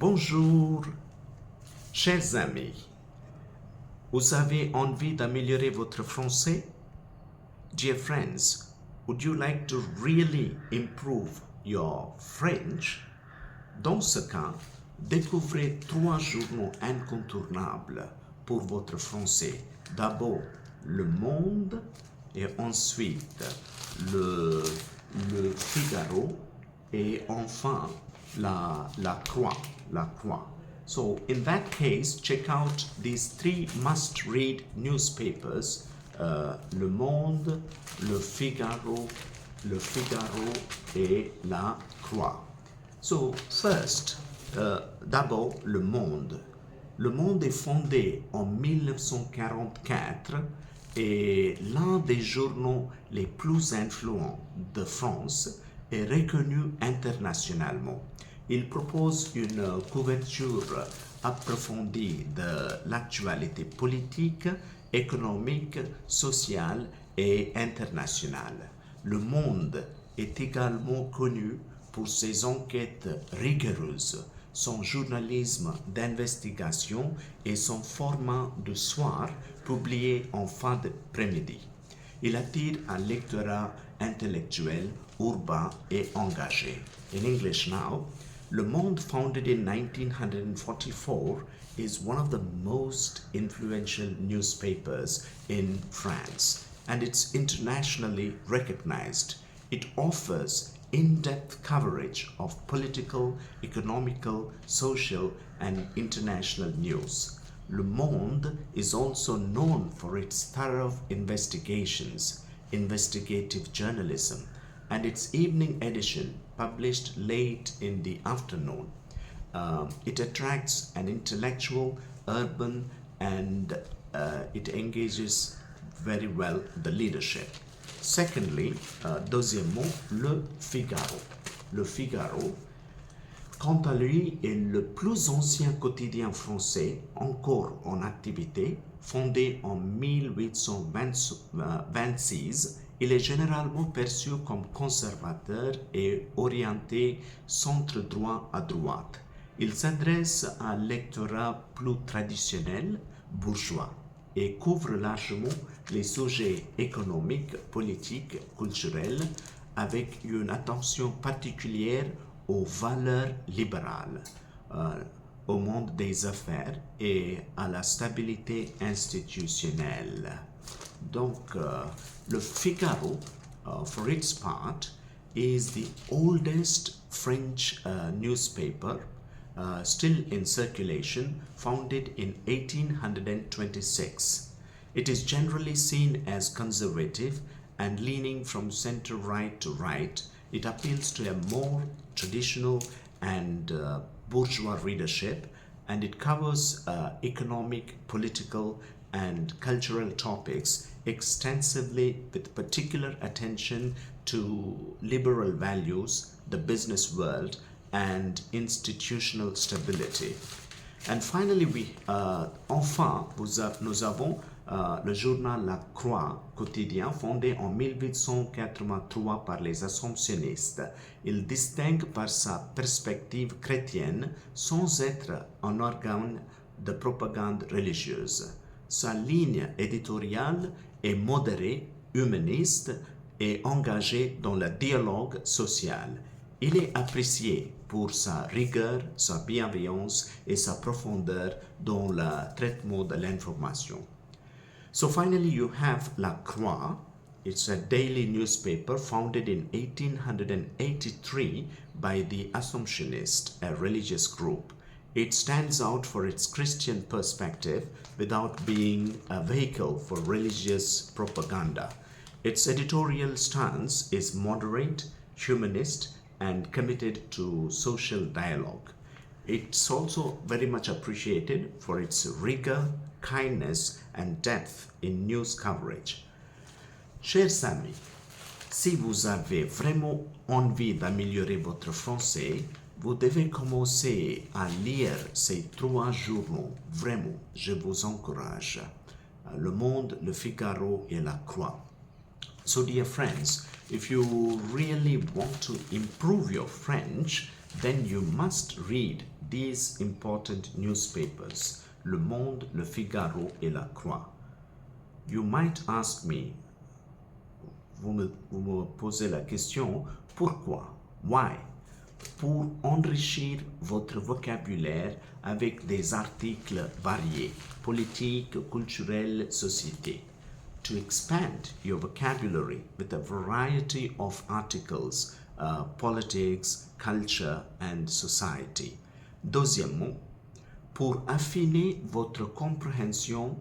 Bonjour, chers amis. Vous avez envie d'améliorer votre français? Dear friends, would you like to really improve your French? Dans ce cas, découvrez 3 journaux incontournables pour votre français. D'abord, Le Monde et ensuite le Figaro et enfin la Croix. So in that case, check out these 3 must-read newspapers, Le Monde, le Figaro et la Croix. So first, d'abord Le Monde. Le Monde est fondé en 1944 et l'un des journaux les plus influents de France est reconnu internationalement. Il propose une couverture approfondie de l'actualité politique, économique, sociale et internationale. Le Monde est également connu pour ses enquêtes rigoureuses, son journalisme d'investigation et son format de soir publié en fin d'après-midi. Il attire un lectorat intellectuel, urbain et engagé. In English now, Le Monde, founded in 1944, is one of the most influential newspapers in France, and it's internationally recognized. It offers in-depth coverage of political, economical, social, and international news. Le Monde is also known for its thorough investigations, investigative journalism, and its evening edition, published late in the afternoon. It attracts an intellectual, urban, and it engages very well the leadership. Secondly, deuxièmement, Le Figaro. Le Figaro, quant à lui, est le plus ancien quotidien français encore en activité, fondé en 1826. Il est généralement perçu comme conservateur et orienté centre-droit à droite. Il s'adresse à un lectorat plus traditionnel, bourgeois, et couvre largement les sujets économiques, politiques, culturels, avec une attention particulière aux valeurs libérales, au monde des affaires et à la stabilité institutionnelle. Donc, le Figaro, for its part, is the oldest French newspaper still in circulation, founded in 1826. It is generally seen as conservative and leaning from center-right to right. It appeals to a more traditional and bourgeois readership, and it covers economic, political, and cultural topics extensively, with particular attention to liberal values, the business world, and institutional stability. And finally, nous avons le journal La Croix quotidien, fondé en 1883 par les Assomptionnistes. Il distingue par sa perspective chrétienne sans être un organe de propagande religieuse. Sa ligne éditoriale est modérée, humaniste et engagée dans le dialogue social. Il est apprécié pour sa rigueur, sa bienveillance et sa profondeur dans le traitement de l'information. So finally, you have La Croix. It's a daily newspaper founded in 1883 by the Assumptionists, a religious group. It stands out for its Christian perspective without being a vehicle for religious propaganda. Its editorial stance is moderate, humanist, and committed to social dialogue. It's also very much appreciated for its rigor, kindness, and depth in news coverage. Chers amis, si vous avez vraiment envie d'améliorer votre français, vous devez commencer à lire ces 3 journaux. Vraiment, je vous encourage. Le Monde, Le Figaro et La Croix. So dear friends, if you really want to improve your French, then you must read these important newspapers, Le Monde, Le Figaro et La Croix. You might ask me, vous me posez la question, pourquoi? Why? Pour enrichir votre vocabulaire avec des articles variés, politiques, culturels, société. To expand your vocabulary with a variety of articles, politics, culture and society. Deuxièmement, pour affiner votre compréhension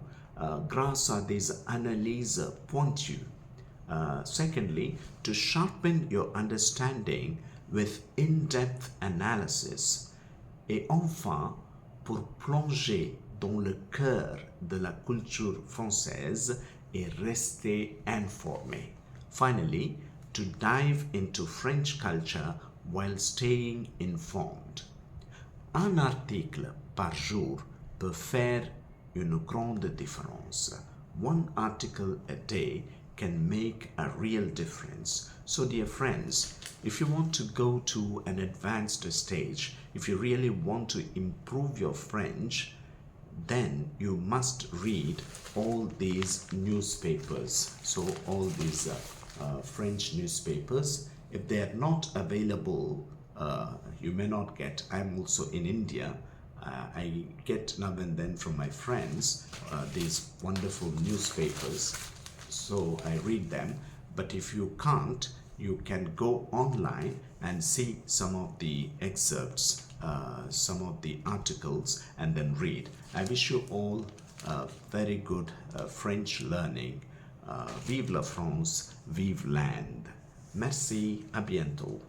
grâce à des analyses pointues. Secondly, to sharpen your understanding with in-depth analysis. Et enfin, pour plonger dans le cœur de la culture française et rester informé. Finally, to dive into French culture while staying informed. Un article par jour peut faire une grande différence. One article a day can make a real difference. So dear friends, if you want to go to an advanced stage, if you really want to improve your French, then you must read all these newspapers. So all these French newspapers, if they are not available, you may not get. I'm also in India. I get now and then from my friends these wonderful newspapers, so I read them. But if you can't, you can go online and see some of the excerpts, some of the articles, and then read. I wish you all very good French learning. Vive la France, vive land. Merci, à bientôt.